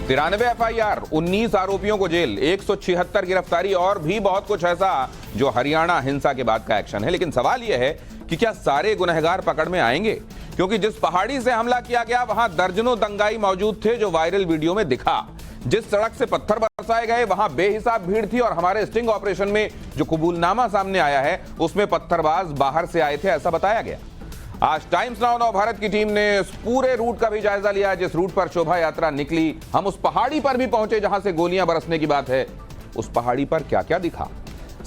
93 FIR, 19 आरोपियों को jail, 176 गिरफ्तारी और भी बहुत कुछ ऐसा जो हरियाणा हिंसा के बाद का एक्शन है। लेकिन सवाल यह है कि क्या सारे गुनहगार पकड़ में आएंगे? क्योंकि जिस पहाड़ी से हमला किया गया वहां दर्जनों दंगाई मौजूद थे, जो वायरल वीडियो में दिखा। जिस सड़क से पत्थर बरसाए गए वहां बेहिसाब भीड़ थी और हमारे स्टिंग ऑपरेशन में जो कबूलनामा सामने आया है उसमें पत्थरबाज बाहर से आए थे, ऐसा बताया गया। आज टाइम्स नाउ नव भारत की टीम ने इस पूरे रूट का भी जायजा लिया, जिस रूट पर शोभा यात्रा निकली। हम उस पहाड़ी पर भी पहुंचे जहां से गोलियां बरसने की बात है। उस पहाड़ी पर क्या क्या दिखा?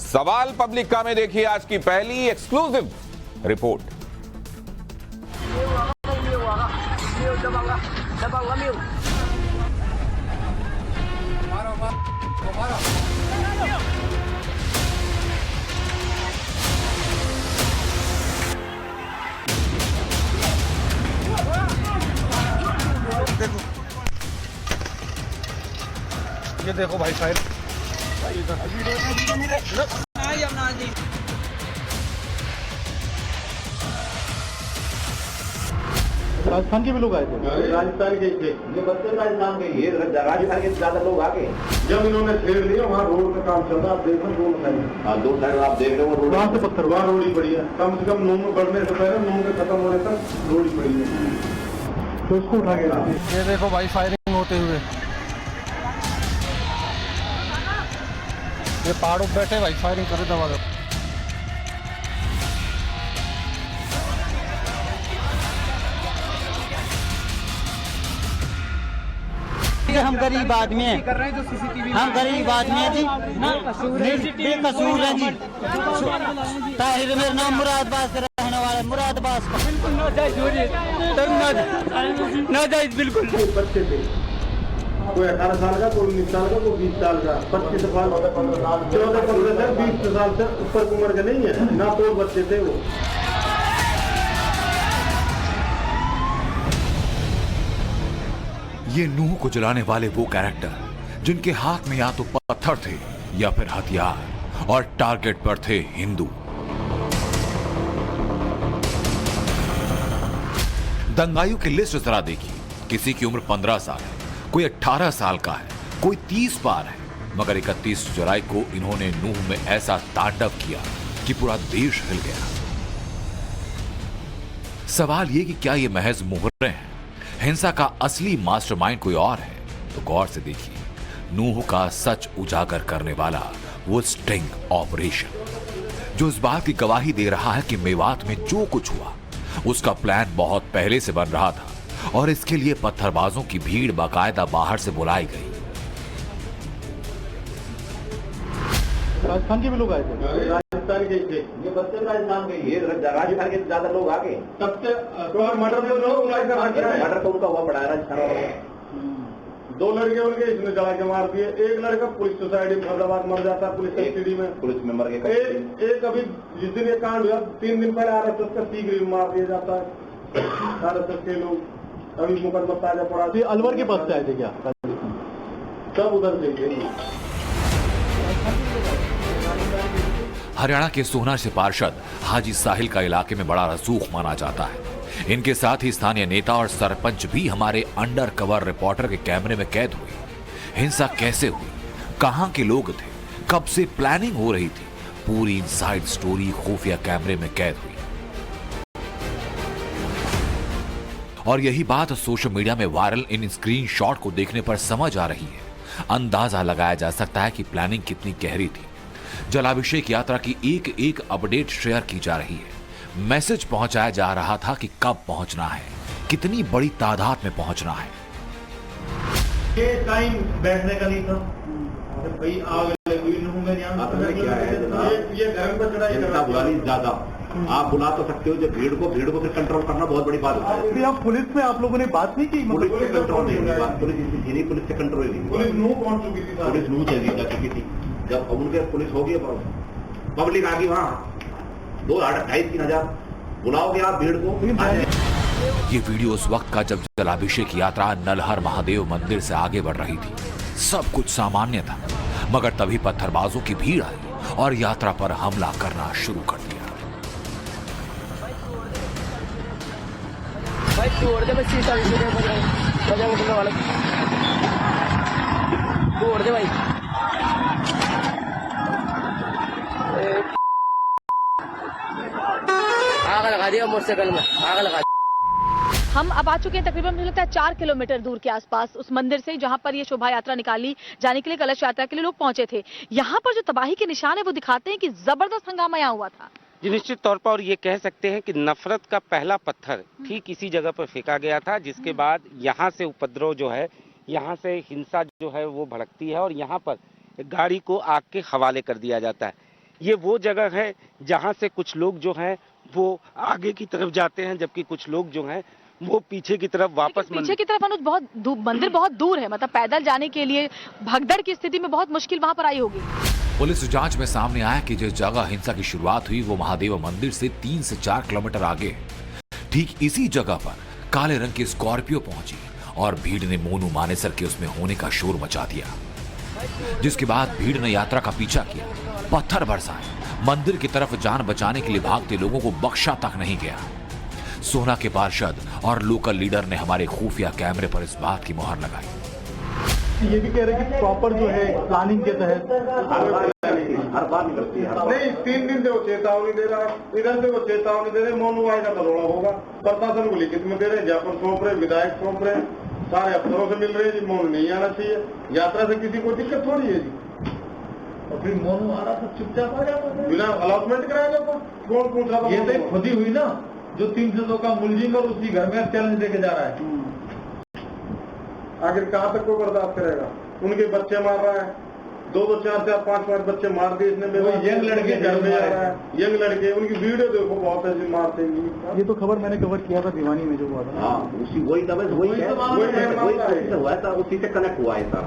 सवाल पब्लिक का में देखिए आज की पहली एक्सक्लूसिव रिपोर्ट। देखो ये देखो भाई साहब, राजस्थान के भी लोग आए थे। राजस्थान के थे, ये बच्चे राजस्थान के, ये राजस्थान के ज्यादा लोग आ गए। जब इन्होंने छेड़ लिया वहाँ रोड का काम चल रहा, आप देख रहे हो दो साइड आप देख रहे हो, वहाँ से पत्थर, वहाँ रोड ही पड़ी है। कम से कम नून बढ़ने से पहले, नून के खत्म होने तक रोड ही पड़ी है, तो उसको उठा के। ये देखो भाई फायरिंग होते हुए, ये पहाड़ों पे बैठे भाई फायरिंग करे दबा दो। हम गरीब आदमी हैं, हम गरीब आदमी हैं जी, बेकसूर हैं जी। ताहिर मेरा नाम मुरादाबाद से रहने वाला है, मुरादाबाद का। बिल्कुल नाजायज, बिल्कुल। बच्चे थे, कोई 18 साल का, कोई 19 साल का, कोई 20 साल का, 25 साल, 14-15 से 20 साल से ऊपर की उम्र के नहीं है ना, कोई बच्चे थे वो। ये नूह को जलाने वाले वो कैरेक्टर जिनके हाथ में या तो पत्थर थे या फिर हथियार, और टारगेट पर थे हिंदू। दंगाइयों की लिस्ट जरा देखिए। किसी की उम्र 15 साल है, कोई 18 साल का है, कोई 30 पार है, मगर 31 जुलाई को इन्होंने नूह में ऐसा तांडव किया कि पूरा देश हिल गया। सवाल ये कि क्या ये महज मुहर्रे हैं? हिंसा का असली मास्टरमाइंड कोई और है? तो गौर से देखिए, नूह का सच उजागर करने वाला वो स्टिंग ऑपरेशन, जो इस बात की गवाही दे रहा है कि मेवात में जो कुछ हुआ उसका प्लान बहुत पहले से बन रहा था, और इसके लिए पत्थरबाजों की भीड़ बाकायदा बाहर से बुलाई गई। राजस्थान के भी लोग आए थे। राजस्थान के थे, ये बच्चे राजस्थान के, ये राजस्थान के ज्यादा लोग आ गए। सबसे मर्डर तो उनका हुआ पड़ा है राजस्थान में। 2 लड़के उनके इसमें जला के मार दिए। एक लड़का पुलिस सोसाइटी में फैजाबाद मर जाता है, पुलिस कस्टडी में, पुलिस में मर गया। एक अभी जिस दिन ये कांड हुआ 3 दिन पहले RSS का सीगरी में मार दिया जाता है। RSS के लोग अभी मुकदमा ताजा पड़ा। अलवर के पास से आए थे क्या? सब उधर से। हरियाणा के सोहना से पार्षद हाजी साहिल का इलाके में बड़ा रसूख माना जाता है। इनके साथ ही स्थानीय नेता और सरपंच भी हमारे अंडर कवर रिपोर्टर के कैमरे में कैद हुए। हिंसा कैसे हुई, कहां के लोग थे, कब से प्लानिंग हो रही थी, पूरी इनसाइड स्टोरी खुफिया कैमरे में कैद हुई। और यही बात सोशल मीडिया में वायरल इन स्क्रीनशॉट को देखने पर समझ आ रही है। अंदाजा लगाया जा सकता है कि प्लानिंग कितनी गहरी थी। जलाभिषेक यात्रा की एक अपडेट शेयर की जा रही है। मैसेज पहुंचाया जा रहा था कि कब पहुंचना है, कितनी बड़ी तादाद में पहुंचना है। ये टाइम बैठने का नहीं था भाई, आग लगी नूह में। ये घर पर चढ़ाई ज्यादा आप बुला तो सकते हो, जो भीड़ को फिर कंट्रोल करना बहुत बड़ी बात होती है। आप पुलिस में आप लोगों ने बात नहीं की? पुलिस से कंट्रोल नहीं हुई बात, पुलिस से कंट्रोल नहीं। पुलिस नूह पहुंच चुकी थी, पुलिस नूह चली जा चुकी थी। जब उनके पुलिस होगी, पब्लिक आ गई वहाँ, 2,500-3,000 हजार बुलाओगे आप भीड़ को। ये वीडियो उस वक्त का जब जलाभिषेक यात्रा नलहर महादेव मंदिर से आगे बढ़ रही थी। सब कुछ सामान्य था, मगर तभी पत्थरबाजों की भीड़ आई और यात्रा पर हमला करना शुरू कर दिया। भाई छोड़ दे, बस सीधा तोड़ दे भाई। आग लगा दिया मोटरसाइकिल में, आग लगा। हम अब आ चुके हैं तकरीबन मुझे लगता है 4 किलोमीटर दूर के आसपास उस मंदिर से जहां पर ये शोभा यात्रा निकाली जाने के लिए, कलश यात्रा के लिए लोग पहुंचे थे। यहाँ पर जो तबाही के निशान है वो दिखाते हैं कि जबरदस्त हंगामा यहाँ हुआ था। जी निश्चित तौर पर, और ये कह सकते हैं कि नफरत का पहला पत्थर ठीक इसी जगह पर फेंका गया था, जिसके बाद यहाँ से उपद्रव जो है, यहाँ से हिंसा जो है वो भड़कती है और यहाँ पर गाड़ी को आग के हवाले कर दिया जाता है। ये वो जगह है जहाँ से कुछ लोग जो हैं वो आगे की तरफ जाते हैं, जबकि कुछ लोग जो हैं वो पीछे की तरफ वापस पीछे की तरफ अनुज मंदिर बहुत दूर है, मतलब पैदल जाने के लिए भगदड़ की स्थिति में बहुत मुश्किल वहां पर आई होगी। पुलिस जांच में सामने आया कि जिस जगह हिंसा की शुरुआत हुई वो महादेव मंदिर से 3 से 4 किलोमीटर आगे है। ठीक इसी जगह पर काले रंग की स्कॉर्पियो पहुंची और भीड़ ने मोनू मानेसर के उसमें होने का शोर मचा दिया, जिसके बाद भीड़ ने यात्रा का पीछा किया, पत्थर बरसाए, मंदिर की तरफ जान बचाने के लिए भागते लोगों को बख्शा तक नहीं गया। सोना के पार्षद और लोकल लीडर ने हमारे खुफिया कैमरे पर इस बात की मुहर लगाई। ये भी कह रहे हैं कि प्रॉपर जो है प्लानिंग के तहत हर बार निकलती है। नहीं, 3 दिन से वो चेतावनी दे रहा है, इधर से वो चेतावनी दे रहे, मोनू आएगा तो रोड़ा होगा। प्रशासन को लिखित में दे रहे, ज्ञापन सौंप रहे, विधायक सौंप रहे, सारे अफसरों से मिल रहे हैं जी मोनू नहीं आना चाहिए। यात्रा से किसी को दिक्कत थोड़ी है जी, और फिर मोनू आ रहा तो चुपचाप आ जाता, बिना अलॉटमेंट कराया जाता। कौन पूछ रहा था? ये तो खुद ही हुई ना, जो 300 का मुलजिम और उसी घर में चैलेंज देके जा रहा है। आखिर कहाँ तक को बर्दाश्त करेगा? उनके बच्चे मार रहा है, 2 4 5 बच्चे मार दिए इसने। यंग लड़के घर में जा रहा है, यंग लड़के, उनकी वीडियो देखो, बहुत ऐसे मारते हैं। ये तो खबर मैंने कवर किया था भिवानी में जो हुआ था। हाँ, उसी वही हुआ था, उसी से कनेक्ट हुआ है था।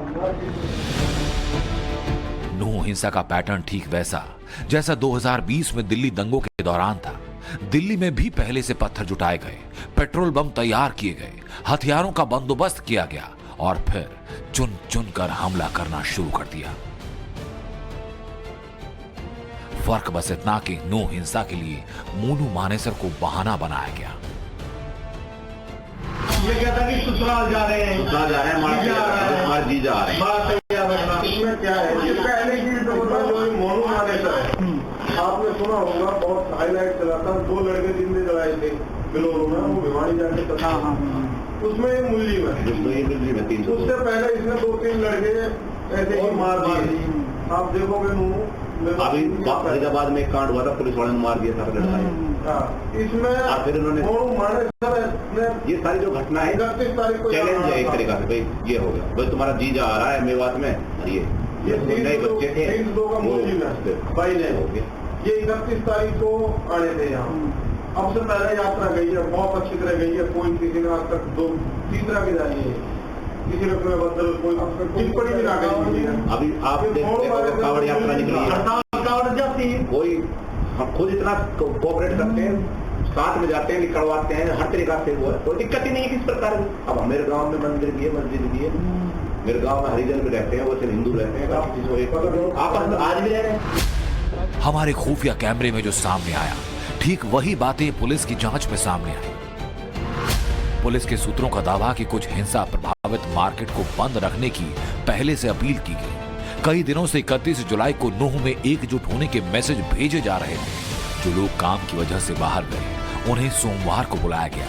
नूह हिंसा का पैटर्न ठीक वैसा जैसा 2020 में दिल्ली दंगों के दौरान था। दिल्ली में भी पहले से पत्थर जुटाए गए, पेट्रोल बम तैयार किए गए, हथियारों का बंदोबस्त किया गया और फिर चुन चुन कर हमला करना शुरू कर दिया। फर्क बस इतना कि नूह हिंसा के लिए मोनू मानेसर को बहाना बनाया गया। ये कहता कि ससुराल जा रहे हैं, हमारे जी जा रहे हैं। इसमें क्या है? ये पहले की जो मोनू मानेसर है, आपने सुना होगा, बहुत हाईलाइट चला था, 2 लड़के जिंदे जलाए थे बिलोरो में, वो भिवानी जाके उसमें ये मुलजिम है। उससे पहले इसने 2-3 लड़के ऐसे ही मार दिए। आप देखोगे अभी फरीदाबाद में एक कांड हुआ था, पुलिस वाले ने मार दिया था लड़का। इसमें फिर उन्होंने ये सारी जो घटना है चैलेंज है एक तरीका से, भाई ये हो गया, भाई तुम्हारा जीजा आ रहा है मेवात में, ये नए बच्चे थे, भाई नहीं हो गया। ये 31 तारीख को आने थे यहाँ। अब से पहले यात्रा गई है, बहुत अच्छी तरह गई है, कोई किसी ने आज तक 2-3 के जानी है, किसी ने बदल कोई टिप्पणी भी ना गई। अभी आप कावड़ यात्रा निकली है, कावड़ जाती है, कोई हम खुद इतना कोऑपरेट करते हैं, साथ में जाते हैं, निकलवाते हैं, हर तरीका से वो कोई दिक्कत ही नहीं है किस प्रकार की। अब मेरे गाँव में मंदिर भी है, मस्जिद भी है, मेरे गाँव में हरिजन भी रहते हैं, वो सिर्फ हिंदू रहते हैं, आपस में आज भी रह रहे हैं। हमारे खुफिया कैमरे में जो सामने आया, ठीक वही बातें पुलिस की जांच में सामने आई। पुलिस के सूत्रों का दावा कि कुछ हिंसा प्रभावित मार्केट को बंद रखने की पहले से अपील की गई। कई दिनों से 31 जुलाई को नूह में एकजुट होने के मैसेज भेजे जा रहे थे। जो लोग काम की वजह से बाहर गए, उन्हें सोमवार को बुलाया गया।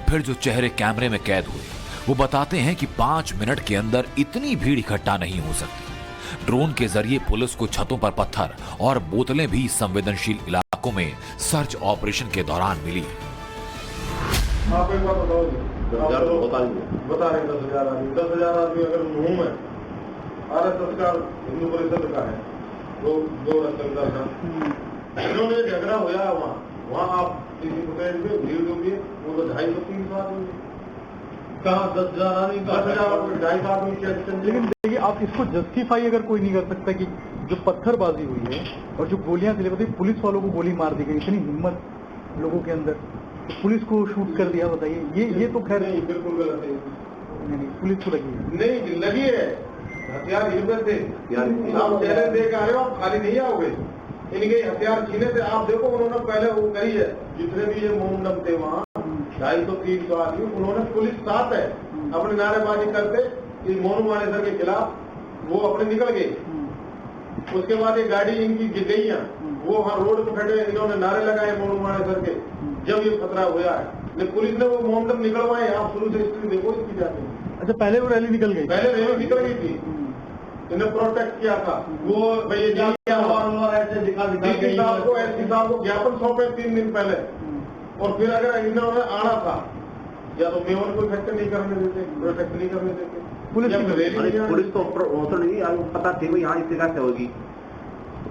फिर जो चेहरे कैमरे में कैद हुए, वो बताते हैं कि 5 मिनट के अंदर इतनी भीड़ इकट्ठा नहीं हो सकती। ड्रोन के जरिए पुलिस को छतों पर पत्थर और बोतलें भी संवेदनशील इलाकों में सर्च ऑपरेशन के दौरान मिली। आप एक बात बताओ जी, बता रहे 10,000 आदमी, 10,000 आदमी अगर नूह में RSS का हिंदू परिषद का है, दो रतनगर का, इन्होंने झगड़ा होया वहाँ आप किसी फुटेज में भीड़ होगी, वो तो 250-300 आदमी, कहाँ 10,000 आदमी, 10,000 आदमी। लेकिन देखिए, आप इसको जस्टिफाई अगर कोई नहीं कर सकता कि जो पत्थरबाजी हुई है और जो गोलियां चली, बताइए पुलिस वालों को गोली मार दी गई, इतनी हिम्मत लोगों के अंदर, पुलिस को शूट कर दिया, बताइए ये तो खैर नहीं, बिल्कुल गलत है। नहीं, पुलिस को लगी है, नहीं लगी है, हथियार हिम्मत थे, आप चैलेंज दे के आ रहे हो, आप खाली नहीं आओगे, इनके हथियार छीने थे। आप देखो उन्होंने पहले वो करी है, जितने भी ये मोमडम थे वहाँ 250-300 आदमी, उन्होंने पुलिस साथ है, अपने नारेबाजी करते इस मोनू मानेसर के खिलाफ वो अपने निकल गए। उसके बाद एक गाड़ी इनकी गिर गई है, वो वहाँ रोड पे खड़े इन्होंने नारे लगाए मोनू मानेसर के, जब ये खतरा हुआ है। लेकिन पुलिस ने वो मोहम्मद निकलवाए। आप शुरू से हिस्ट्री देखो इसकी जाती है। अच्छा, पहले वो रैली निकल गई, पहले रैली निकल गई थी, इन्हें प्रोटेक्ट किया था। वो भैया डीसी साहब को, एसपी साहब को ज्ञापन सौंपे 3 दिन पहले। और फिर अगर इन्होंने आना था या तो मेयर को इफेक्ट नहीं करने देते, प्रोटेक्ट नहीं करने देते। पुलिस को तो नहीं पता थी वो यहाँ इस जगह से होगी,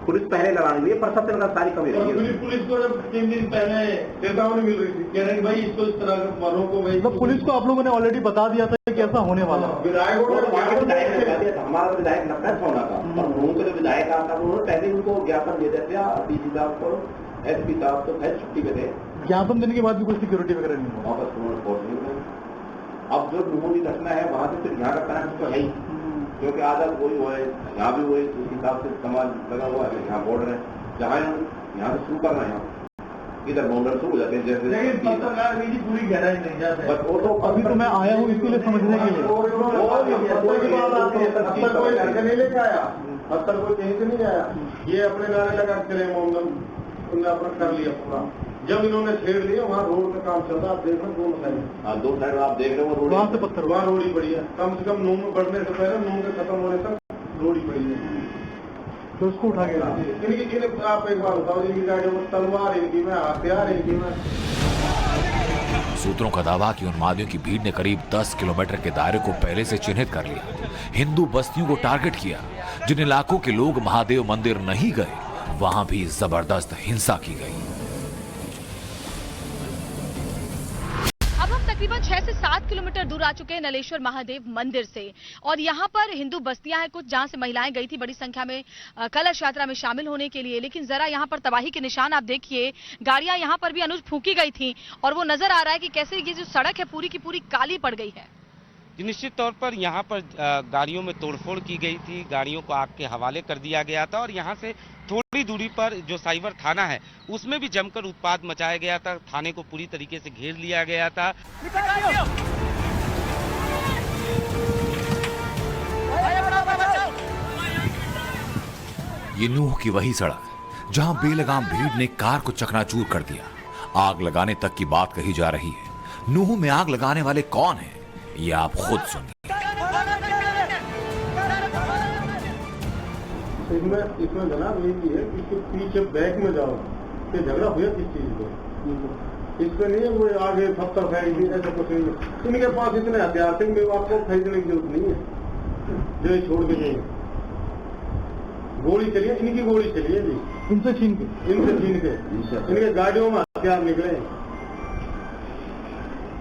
पुलिस पहले लगाने के लिए प्रशासन का सारी कमी रही है। पुलिस को जब 3 दिन पहले चेतावनी मिल रही थी, कह रहे भाई इसको इस तरह वालों को भाई, मतलब पुलिस को आप लोगों ने ऑलरेडी बता दिया था कि ऐसा होने वाला है। विधायक हमारा विधायक नफरत होना था, और उनके जो विधायक आता उन्होंने पहले उनको ज्ञापन दे देते, डीसी साहब को, एसपी साहब तो खैर छुट्टी पे थे। ज्ञापन देने के बाद भी कोई सिक्योरिटी वगैरह नहीं हुआ। वापस उन्होंने रिपोर्ट नहीं किया। अब जो नूहों की घटना है वहाँ से फिर यहाँ का कनेक्ट तो है ही, क्योंकि आदत वही हुआ है, यहाँ भी वही उस हिसाब से समाज लगा हुआ है। यहाँ बॉर्डर है, जहाँ यहाँ से शुरू करना है, यहाँ इधर बॉर्डर शुरू हो जाते हैं। जैसे पूरी गहराई नहीं जाते, बस वो तो अभी तो मैं आया हूँ इसीलिए समझने के लिए। कोई लड़का नहीं लेके आया, अब तक कोई कहीं से नहीं आया। ये अपने नारे लगा चले मोहम्मद, उन्होंने अपना कर लिया पूरा। जब इन्होंने छेड़ लिया, वहाँ रोड का काम चल रहा है, आप देख रहे हो दोनों साइड। 2 साइड आप देख रहे हो रोड, वहाँ से पत्थर, वहाँ रोड ही पड़ी है। कम से कम नून बढ़ने से पहले, नून के खत्म होने तक रोड ही पड़ी है। तो उसको उठा के इनकी आप एक बार बताओ, इनकी गाड़ियों में तलवार, इनकी में हथियार, इनकी में। सूत्रों का दावा कि उन्मादियों की भीड़ ने करीब 10 किलोमीटर के दायरे को पहले से चिन्हित कर लिया, हिंदू बस्तियों को टारगेट किया। जिन इलाकों के लोग महादेव मंदिर नहीं गए, वहां भी जबरदस्त हिंसा की गई। तकरीबन 6 से 7 किलोमीटर दूर आ चुके हैं नलेश्वर महादेव मंदिर से, और यहाँ पर हिंदू बस्तियां हैं कुछ, जहां से महिलाएं गई थी बड़ी संख्या में कलश यात्रा में शामिल होने के लिए। लेकिन जरा यहाँ पर तबाही के निशान आप देखिए, गाड़ियां यहाँ पर भी अनुज फूंकी गई थी, और वो नजर आ रहा है कि कैसे ये जो सड़क है पूरी की पूरी काली पड़ गई है। निश्चित तौर पर यहाँ पर गाड़ियों में तोड़फोड़ की गई थी, गाड़ियों को आग के हवाले कर दिया गया था, और यहाँ से थोड़ी दूरी पर जो साइबर थाना है उसमें भी जमकर उत्पात मचाया गया था। थाने को पूरी तरीके से घेर लिया गया था। ये नूह की वही सड़क जहां बेलगाम भीड़ ने कार को चकनाचूर कर दिया, आग लगाने तक की बात कही जा रही है। नूह में आग लगाने वाले कौन हैं, ये आप खुद सुनिए। इसमें जनाब यही है कि इसके पीछे बैक में जाओ कि झगड़ा हुआ किस चीज को, इसमें नहीं है वो आगे पत्थर फेंक दी, ऐसा कुछ नहीं। इनके पास इतने हथियार थे, आपको खरीदने की जरूरत नहीं है जो छोड़ के जाएंगे। गोली चलिए, इनकी गोली चलिए जी, इनसे छीन के, इनके गाड़ियों में हथियार निकले।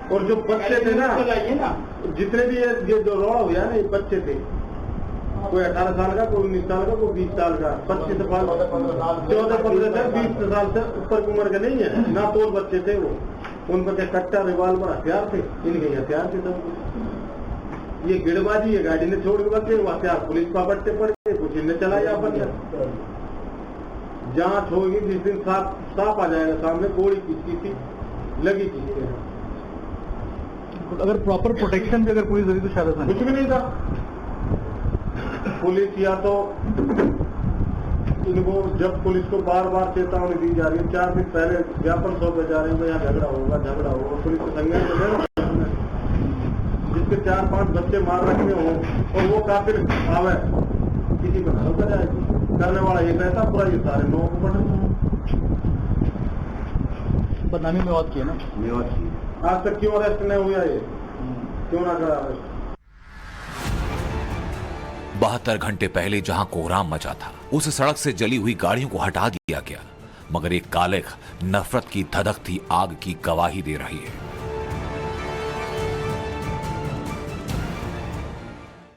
और जो बच्चे थे ना, जितने भी ये जो रोड़ा हुआ है ना, ये बच्चे थे, कोई 18 साल का, कोई 19 साल का, कोई 20 साल का, 25 से 14-15 से 20 साल से ऊपर की उम्र के नहीं है ना, तो बच्चे थे वो। उन पर कट्टा, रिवाल्वर, हथियार थे, इनके हथियार थे सब। ये गिड़बाजी है, गाड़ी ने छोड़ के बच्चे, वो हथियार पुलिस पापट्टे पड़ गए, कुछ इन्हें चलाया अपन। जांच होगी जिस दिन साफ आ जाएगा सामने, गोली किसकी थी, लगी किसकी। अगर प्रॉपर प्रोटेक्शन भी अगर पुलिस होती तो शायद ऐसा कुछ भी नहीं था। पुलिस या तो इनको, जब पुलिस को बार बार चेतावनी दी जा रही है, 4 दिन पहले ज्ञापन सौंपे जा रहे हैं, यहाँ झगड़ा होगा, पुलिस को संज्ञान जिसके 4-5 बच्चे मार रखे हों और वो काफिर आवे, किसी को धोखा जाए करने वाला ये कहता, पूरा ये सारे लोगों को बदनामी में बात की है ना, मेवात की। आज तक क्यों अरेस्ट नहीं हुआ, ये क्यों ना करा अरेस्ट? 72 घंटे पहले जहां कोहराम मचा था, उस सड़क से जली हुई गाड़ियों को हटा दिया गया, मगर एक कालिख नफरत की धधकती आग की गवाही दे रही है।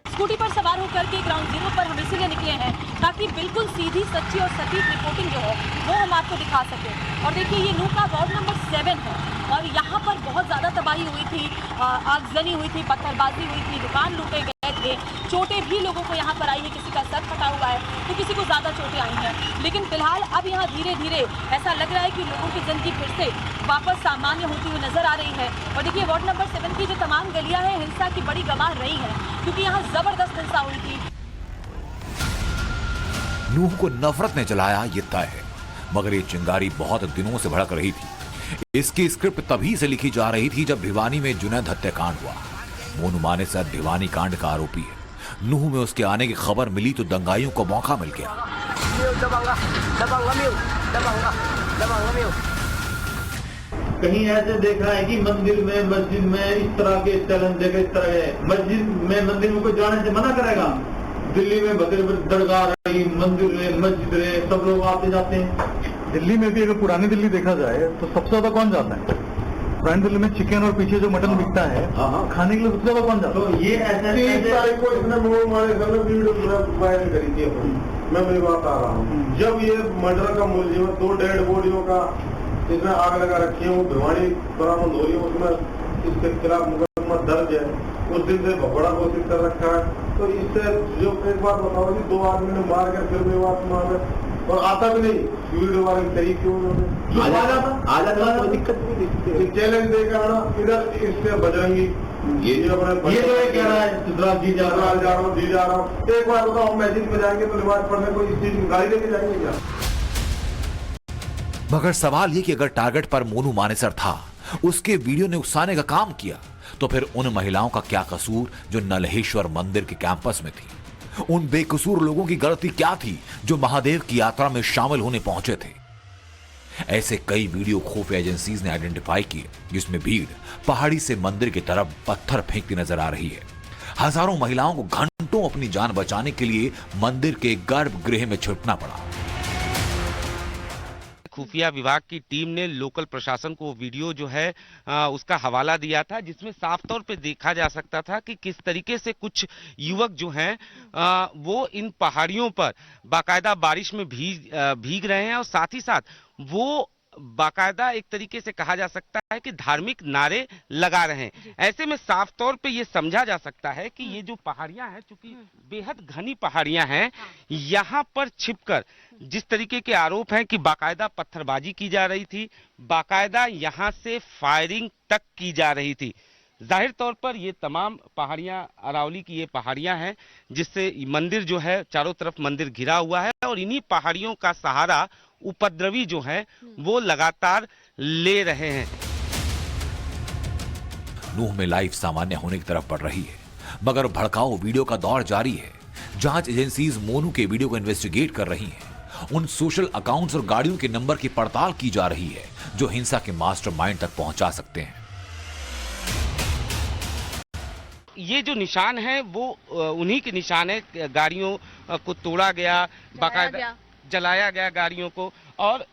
स्कूटी पर सवार होकर के ग्राउंड जीरो पर हम इसीलिए निकले हैं ताकि बिल्कुल सीधी, सच्ची और सटीक रिपोर्टिंग जो है वो हम आपको दिखा सकें। और देखिए, ये नूह का वार्ड नंबर 7 है, और यहाँ पर बहुत ज़्यादा तबाही हुई थी, आगजनी हुई थी, पत्थरबाजी हुई थी, दुकान लूटे गए थे, लगे। चोटें भी लोगों को यहाँ पर आई है, किसी का सर फटा हुआ है तो किसी को ज़्यादा चोटें आई हैं। लेकिन फिलहाल अब यहाँ धीरे धीरे ऐसा लग रहा है कि लोगों की जिंदगी फिर से वापस सामान्य होती हुई नजर आ रही है। और देखिए वार्ड नंबर 7 की जो तमाम गलियां हैं, हिंसा की बड़ी गवाह रही है, क्योंकि यहाँ जबरदस्त हिंसा हुई थी। नूह को नफरत ने जलाया ये तय है, मगर ये चिंगारी बहुत दिनों से भड़क रही थी। इसकी स्क्रिप्ट तभी से लिखी जा रही थी जब भिवानी में जुनैद हत्याकांड हुआ। मोनू मानेसर भिवानी कांड का आरोपी है। नूह में उसके आने की खबर मिली तो दंगाइयों को मौका मिल गया। कहीं ऐसे देखा है कि मंदिर में मस्जिद में इस तरह के चलन देखे, इस तरह है मस्जिद में मंदिर में कोई जाने से मना करेगा? दिल्ली में दरगाह रही, मंदिर में मस्जिद रहे, सब लोग आते जाते हैं। दिल्ली में भी अगर पुरानी दिल्ली देखा जाए तो सबसे ज्यादा कौन जाता है? पुरानी दिल्ली में चिकन और पीछे जो मटन बिकता है खाने के लिए सबसे ज्यादा कौन जाता है? तो ये ऐसे को इसने वीडियो वायरल करी थी। मैं मेरी बात आ रहा हूँ, जब ये मर्डर का मुलजिम 2 डेड बॉडियों का इसमें आग लगा रखी है, वो भिवानी बरामद हो रही है, उसमें इसके खिलाफ मुकदमा दर्ज है, उस दिन से भगोड़ा घोषित कर रखा है। तो इससे जो एक बात बताओ कि 2 आदमी ने मार कर फिर विवाद मार और आता भी नहीं, वीडियो वाले सही क्यों आ जाता? कोई दिक्कत नहीं। चैलेंज देकर आना इधर, इससे बजरंगी ये अपने ये तो कह रहा है सिद्धराज जी जा रहा हूँ। एक बार बताओ, मैजिक में जाएंगे तो रिवाज पढ़ने कोई इस चीज की गाड़ी लेके जाएंगे क्या? मगर सवाल ये कि अगर टारगेट पर मोनू मानेसर था, उसके वीडियो ने उकसाने का काम किया, तो फिर उन महिलाओं का क्या कसूर जो नलहेश्वर मंदिर के कैंपस में थी? उन बेकसूर लोगों की गलती क्या थी जो महादेव की यात्रा में शामिल होने पहुंचे थे? ऐसे कई वीडियो खुफिया एजेंसीज ने आइडेंटिफाई किए जिसमें भीड़ पहाड़ी से मंदिर की तरफ पत्थर फेंकती नजर आ रही है। हजारों महिलाओं को घंटों अपनी जान बचाने के लिए मंदिर के गर्भगृह में छिपना पड़ा। खुफिया विभाग की टीम ने लोकल प्रशासन को वीडियो जो है उसका हवाला दिया था, जिसमें साफ तौर पे देखा जा सकता था कि किस तरीके से कुछ युवक जो हैं वो इन पहाड़ियों पर बाकायदा बारिश में भीग रहे हैं और साथ ही साथ वो बाकायदा एक तरीके से कहा जा सकता है कि धार्मिक नारे लगा रहे हैं। ऐसे में साफ तौर पे ये समझा जा सकता है कि ये जो पहाड़ियां हैं, चूंकि बेहद घनी पहाड़ियां हैं, यहाँ पर छिपकर जिस तरीके के आरोप हैं कि बाकायदा पत्थरबाजी की जा रही थी, बाकायदा यहाँ से फायरिंग तक की जा रही थी। जाहिर तौर पर ये तमाम पहाड़ियां अरावली की ये पहाड़ियां हैं जिससे मंदिर जो है चारों तरफ मंदिर घिरा हुआ है और इन्हीं पहाड़ियों का सहारा उपद्रवी जो है वो लगातार ले रहे हैं। नूह में लाइफ सामान्य होने की तरफ बढ़ रही है, मगर भड़काऊ वीडियो का दौर जारी है। जांच एजेंसीज मोनू के वीडियो को इन्वेस्टिगेट कर रही हैं। उन सोशल अकाउंट्स और गाड़ियों के नंबर की पड़ताल की जा रही है जो हिंसा के मास्टरमाइंड तक पहुंचा सकते हैं। ये जो निशान है वो उन्हीं के निशान है, गाड़ियों को तोड़ा गया, बाकायदा जलाया गया गाड़ियों को, और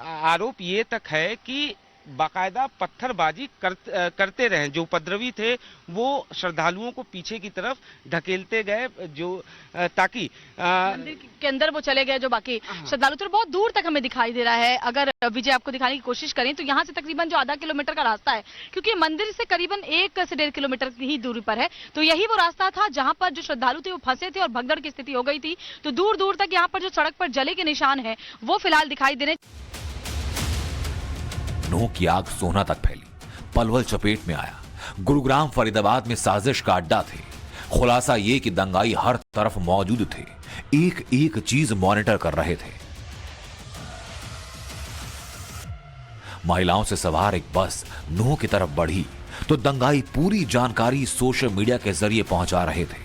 आरोप ये तक है कि बाकायदा पत्थरबाजी करते रहे। जो उपद्रवी थे वो श्रद्धालुओं को पीछे की तरफ ढकेलते गए जो ताकि मंदिर के अंदर वो चले गए। जो बाकी श्रद्धालु तो बहुत दूर तक हमें दिखाई दे रहा है। अगर विजय आपको दिखाने की कोशिश करें तो यहाँ से तकरीबन जो आधा किलोमीटर का रास्ता है, क्योंकि मंदिर से करीबन 1 से 1.5 किलोमीटर की ही दूरी पर है, तो यही वो रास्ता था जहाँ पर जो श्रद्धालु थे वो फंसे थे और भगदड़ की स्थिति हो गई थी। तो दूर दूर तक यहाँ पर जो सड़क पर जले के निशान है वो फिलहाल दिखाई दे रहे। नूह की आग सोहना तक फैली, पलवल चपेट में आया। गुरुग्राम फरीदाबाद में साजिश का अड्डा थे। खुलासा ये कि दंगाई हर तरफ मौजूद थे, एक एक चीज मॉनिटर कर रहे थे। महिलाओं से सवार एक बस नूह की तरफ बढ़ी तो दंगाई पूरी जानकारी सोशल मीडिया के जरिए पहुंचा रहे थे।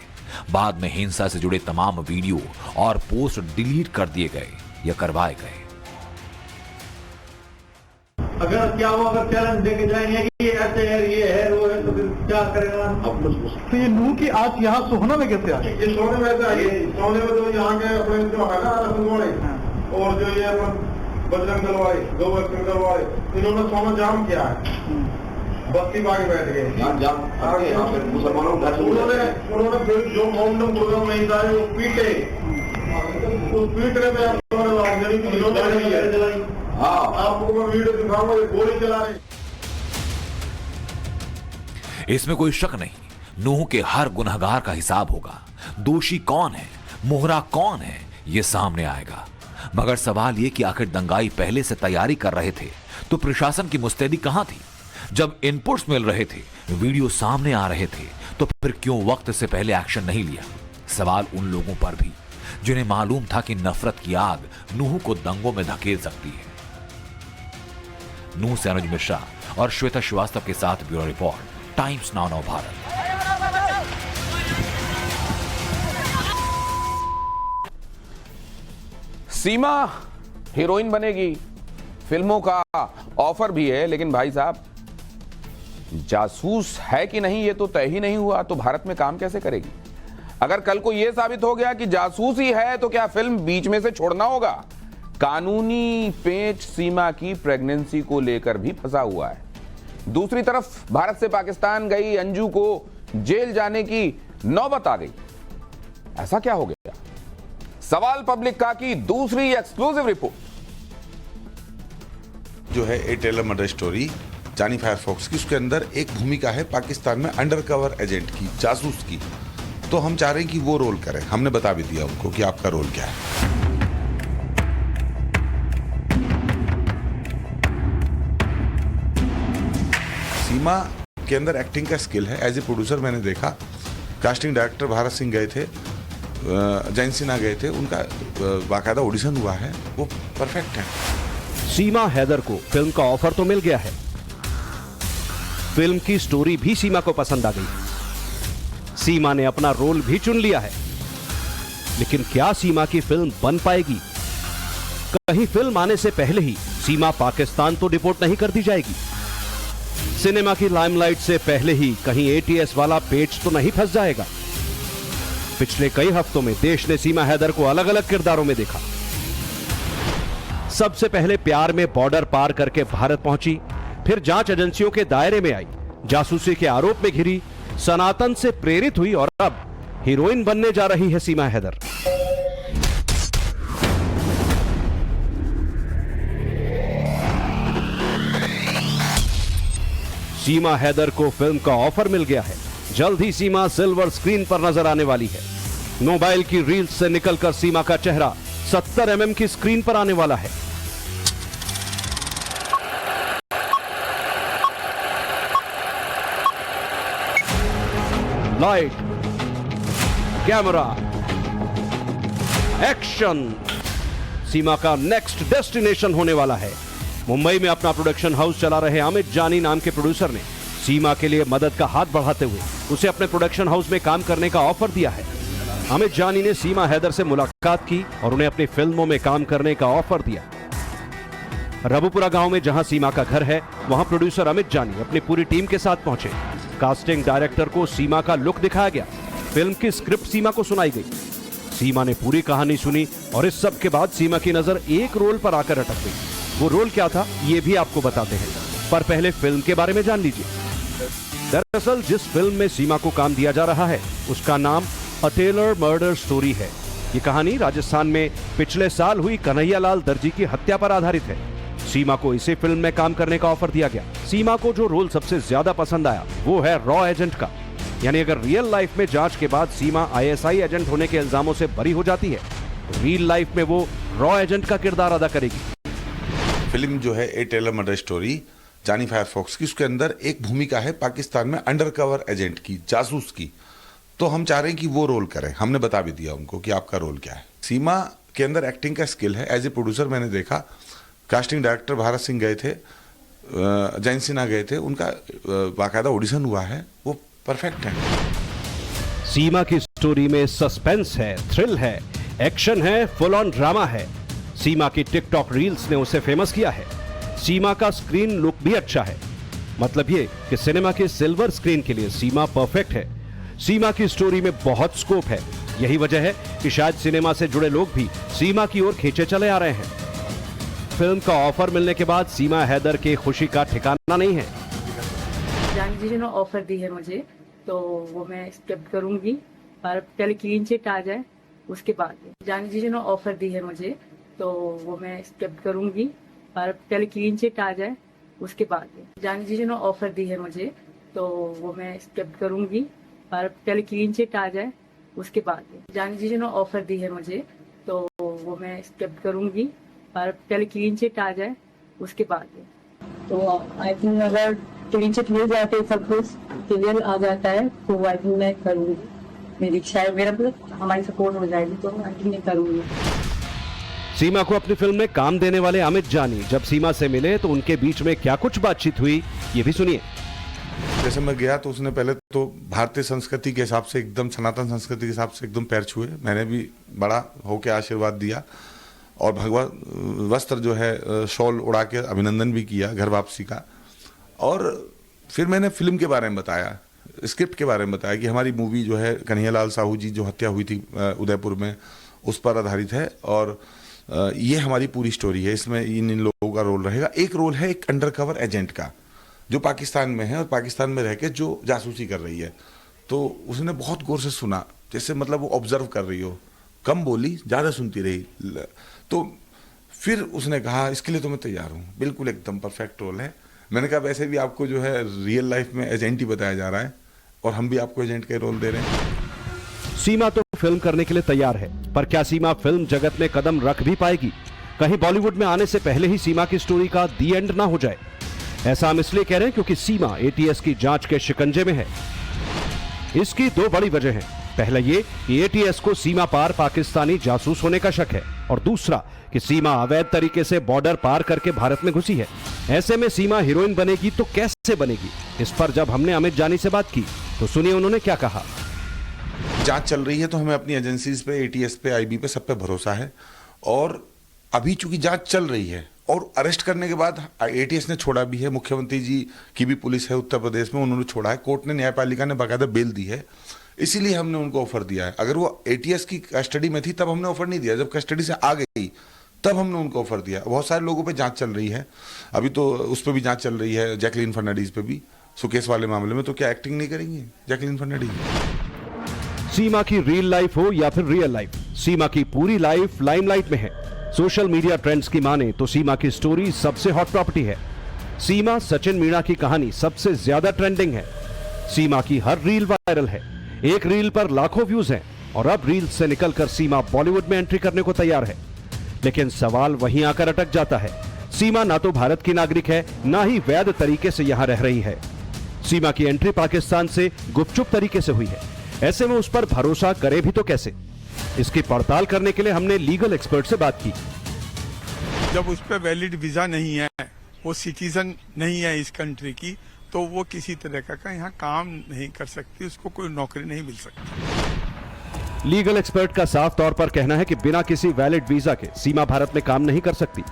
बाद में हिंसा से जुड़े तमाम वीडियो और पोस्ट डिलीट कर दिए गए या करवाए गए। अगर क्या वो अगर चैलेंज देके जाएंगे कि ये ऐसे है, ये है, वो है, तो फिर क्या करेगा? तो ये नूह की आग यहाँ सोहना में कैसे आ गई? ये सोने में से आई है। सोने में तो यहाँ के अपने जो है ना रसगुल्ले और जो ये बजरंग दल वाले, दो बजरंग दल वाले, इन्होंने सोना जाम किया है, बस्ती बाग बैठ गए मुसलमानों। उन्होंने फिर जो मोहम्मद प्रोग्राम नहीं था वो पीटे, उस पीटने में आपको मैं वीडियो दिखाऊंगा, गोली चला रहे। इसमें कोई शक नहीं, नूह के हर गुनहगार का हिसाब होगा। दोषी कौन है, मोहरा कौन है, यह सामने आएगा। मगर सवाल यह कि आखिर दंगाई पहले से तैयारी कर रहे थे तो प्रशासन की मुस्तैदी कहां थी? जब इनपुट्स मिल रहे थे, वीडियो सामने आ रहे थे, तो फिर क्यों वक्त से पहले एक्शन नहीं लिया? सवाल उन लोगों पर भी जिन्हें मालूम था कि नफरत की आग नूह को दंगों में धकेल सकती है। नूह से अनुज मिश्रा और श्वेता श्रीवास्तव के साथ bureau report, Times Now Bharat. Seema heroine बनेगी, फिल्मों का ऑफर भी है, लेकिन भाई साहब जासूस है कि नहीं ये तो तय ही नहीं हुआ, तो भारत में काम कैसे करेगी? अगर कल को यह साबित हो गया कि जासूस ही है तो क्या फिल्म बीच में से छोड़ना होगा? कानूनी पेच सीमा की प्रेगनेंसी को लेकर भी फंसा हुआ है। दूसरी तरफ भारत से पाकिस्तान गई अंजू को जेल जाने की नौबत आ गई। ऐसा क्या हो गया? सवाल पब्लिक का की दूसरी एक्सक्लूसिव रिपोर्ट जो है ए टेलर मर्डर स्टोरी जानी फायरफॉक्स की, उसके अंदर एक भूमिका है पाकिस्तान में अंडरकवर एजेंट की, जासूस की। तो हम चाह रहे हैं कि वो रोल करें। हमने बता भी दिया उनको कि आपका रोल क्या है। सीमा के अंदर एक्टिंग का स्किल है। एज ए प्रोड्यूसर मैंने देखा, कास्टिंग डायरेक्टर भारत सिंह गए थे, जैन सिन्हा गए थे, उनका बाकायदा ऑडिशन हुआ है, वो परफेक्ट है। सीमा हैदर को फिल्म का ऑफर तो मिल गया है, फिल्म की स्टोरी भी सीमा को पसंद आ गई, सीमा ने अपना रोल भी चुन लिया है। लेकिन क्या सीमा की फिल्म बन पाएगी? कहीं फिल्म आने से पहले ही सीमा पाकिस्तान तो डिपोर्ट नहीं कर दी जाएगी? सिनेमा की लाइमलाइट से पहले ही कहीं एटीएस वाला पेच तो नहीं फंस जाएगा? पिछले कई हफ्तों में देश ने सीमा हैदर को अलग अलग किरदारों में देखा। सबसे पहले प्यार में बॉर्डर पार करके भारत पहुंची, फिर जांच एजेंसियों के दायरे में आई, जासूसी के आरोप में घिरी, सनातन से प्रेरित हुई और अब हीरोइन बनने जा रही है सीमा हैदर। सीमा हैदर को फिल्म का ऑफर मिल गया है। जल्द ही सीमा सिल्वर स्क्रीन पर नजर आने वाली है। मोबाइल की रील्स से निकलकर सीमा का चेहरा 70 mm की स्क्रीन पर आने वाला है। लाइट, कैमरा, एक्शन, सीमा का नेक्स्ट डेस्टिनेशन होने वाला है। मुंबई में अपना प्रोडक्शन हाउस चला रहे अमित जानी नाम के प्रोड्यूसर ने सीमा के लिए मदद का हाथ बढ़ाते हुए उसे अपने प्रोडक्शन हाउस में काम करने का ऑफर दिया है। अमित जानी ने सीमा हैदर से मुलाकात की और उन्हें अपनी फिल्मों में काम करने का ऑफर दिया। रबुपुरा गांव में जहां सीमा का घर है, वहां प्रोड्यूसर अमित जानी अपनी पूरी टीम के साथ पहुंचे। कास्टिंग डायरेक्टर को सीमा का लुक दिखाया गया, फिल्म की स्क्रिप्ट सीमा को सुनाई गई। सीमा ने पूरी कहानी सुनी और इस सब के बाद सीमा की नजर एक रोल पर आकर अटक गई। वो रोल क्या था ये भी आपको बताते हैं, पर पहले फिल्म के बारे में जान लीजिए। दरअसल जिस फिल्म में सीमा को काम दिया जा रहा है उसका नाम ए टेलर मर्डर स्टोरी है। ये कहानी राजस्थान में पिछले साल हुई कन्हैयालाल दर्जी की हत्या पर आधारित है। सीमा को इसी फिल्म में काम करने का ऑफर दिया गया। सीमा को जो रोल सबसे ज्यादा पसंद आया वो है रॉ एजेंट का, यानी अगर रियल लाइफ में जांच के बाद सीमा आईएसआई एजेंट होने के इल्जामों से बरी हो जाती है तो रियल लाइफ में वो रॉ एजेंट का किरदार अदा करेगी। फिल्म जो है ए टेलर मर्डर स्टोरी जानी फायरफॉक्स की, उसके अंदर एक भूमिका है पाकिस्तान में अंडरकवर एजेंट की, जासूस की। तो हम चाह रहे हैं कि वो रोल करें। हमने बता भी दिया उनको कि आपका रोल क्या है। सीमा के अंदर एक्टिंग का स्किल है। एज ए प्रोड्यूसर मैंने देखा, कास्टिंग डायरेक्टर भारत सिंह गए थे, जैन सिन्हा गए थे, उनका बाकायदा ऑडिशन हुआ है, वो परफेक्ट है। सीमा की स्टोरी में सस्पेंस है, थ्रिल है, एक्शन है, फुल ऑन ड्रामा है। सीमा की टिकटॉक रील्स ने उसे फेमस किया है। सीमा का स्क्रीन लुक भी अच्छा है, मतलब ये कि सिनेमा के सिल्वर स्क्रीन के लिए सीमा परफेक्ट है। सीमा की स्टोरी में बहुत स्कोप है। यही वजह है कि शायद सिनेमा से जुड़े लोग भी सीमा की ओर खींचे चले आ रहे हैं। फिल्म का ऑफर मिलने के बाद सीमा हैदर के खुशी का ठिकाना नहीं है। जानी जी ने ऑफर दी है मुझे, तो वो मैं एक्सेप्ट करूंगी, पर पहले क्लीन चिट आ जाए उसके बाद। जानी जी ने ऑफर दी है मुझे, तो वो मैं एक्सेप्ट करूंगी, पर पहले क्लीन चिट आ जाए उसके बाद। जानी जी ने ऑफर दी है मुझे, तो वो मैं एक्सेप्ट करूंगी, पर पहले क्लीन चिट आ जाए उसके बाद। जानी जी ने ऑफर दी है मुझे, तो वो मैं एक्सेप्ट करूंगी, पर पहले क्लीन चिट आ जाए उसके बाद। तो आई थिंक अगर क्लीन चिट मिल जाते हैं, सब कुछ क्लियर आ जाता है, तो आई थिंक मैं करूंगी। मेरी शायद मेरा हमारी सपोर्ट हो जाएगी, तो आई थिंक मैं करूंगी। सीमा को अपनी फिल्म में काम देने वाले अमित जानी जब सीमा से मिले तो उनके बीच में क्या कुछ बातचीत हुई, ये भी सुनिए। जैसे मैं गया तो उसने पहले तो भारतीय संस्कृति के हिसाब से एकदम, सनातन संस्कृति के हिसाब से एकदम पैर छुए। मैंने भी बड़ा होके आशीर्वाद दिया और भगवा वस्त्र जो है शॉल उड़ा के अभिनंदन भी किया घर वापसी का। और फिर मैंने फिल्म के बारे में बताया, स्क्रिप्ट के बारे में बताया कि हमारी मूवी जो है कन्हैयालाल साहू जी जो हत्या हुई थी उदयपुर में, उस पर आधारित है और ये हमारी पूरी स्टोरी है। इसमें इन लोगों का रोल रहेगा। एक रोल है एक अंडरकवर एजेंट का जो पाकिस्तान में है और पाकिस्तान में रह के जो जासूसी कर रही है। तो उसने बहुत गौर से सुना, जैसे मतलब वो ऑब्जर्व कर रही हो, कम बोली ज़्यादा सुनती रही। तो फिर उसने कहा इसके लिए तो मैं तैयार हूँ, बिल्कुल एकदम परफेक्ट रोल है। मैंने कहा वैसे भी आपको जो है रियल लाइफ में एजेंट ही बताया जा रहा है और हम भी आपको एजेंट का रोल दे रहे हैं। सीमा तो फिल्म करने के लिए तैयार है, पर क्या सीमा फिल्म जगत में कदम रख भी पाएगी? कहीं बॉलीवुड में आने से पहले ही सीमा की स्टोरी का दी एंड ना हो जाए। ऐसा हम इसलिए कह रहे हैं क्योंकि सीमा एटीएस की जांच के शिकंजे में है। इसकी दो बड़ी वजह हैं। पहला ये कि एटीएस को सीमा पार पाकिस्तानी जासूस होने का शक है और दूसरा कि सीमा अवैध तरीके से बॉर्डर पार करके भारत में घुसी है। ऐसे में सीमा हीरोइन बनेगी तो कैसे बनेगी? इस पर जब हमने अमित जानी से बात की तो सुनिए उन्होंने क्या कहा। जांच चल रही है तो हमें अपनी एजेंसीज पे, एटीएस पे, आईबी पे, सब पे भरोसा है। और अभी चूंकि जांच चल रही है और अरेस्ट करने के बाद एटीएस ने छोड़ा भी है, मुख्यमंत्री जी की भी पुलिस है उत्तर प्रदेश में, उन्होंने छोड़ा है, कोर्ट ने, न्यायपालिका ने बाकायदा बेल दी है। इसीलिए हमने उनको ऑफर दिया है। अगर वो एटीएस की कस्टडी में थी तब हमने ऑफर नहीं दिया, जब कस्टडी से आ गई तब हमने उनको ऑफर दिया। बहुत सारे लोगों पे जांच चल रही है, अभी तो उस पर भी जांच चल रही है, जैकलीन फर्नांडीज पे भी, सुकेश वाले मामले में। तो क्या एक्टिंग नहीं करेंगे जैकलीन फर्नांडीज? सीमा की रियल लाइफ हो या फिर रियल लाइफ, सीमा की पूरी लाइफ लाइमलाइट में है। सोशल मीडिया ट्रेंड्स की माने तो सीमा की स्टोरी सबसे हॉट प्रॉपर्टी है। सीमा सचिन मीणा की कहानी सबसे ज्यादा ट्रेंडिंग है। सीमा की हर रील वायरल है, एक रील पर लाखों व्यूज हैं और अब रील से निकलकर सीमा बॉलीवुड में एंट्री करने को तैयार है। लेकिन सवाल वहीं आकर अटक जाता है। सीमा ना तो भारत की नागरिक है, ना ही वैध तरीके से यहां रह रही है। सीमा की एंट्री पाकिस्तान से गुपचुप तरीके से हुई है। ऐसे में उस पर भरोसा करे भी तो कैसे? इसकी पड़ताल करने के लिए हमने लीगल एक्सपर्ट से बात की। जब उस पर वैलिड वीजा नहीं है, वो सिटीजन नहीं है इस कंट्री की, तो वो किसी तरह का यहाँ काम नहीं कर सकती, उसको कोई नौकरी नहीं मिल सकती। लीगल एक्सपर्ट का साफ तौर पर कहना है कि बिना किसी वैलिड वीजा के सीमा भारत में काम नहीं कर सकती।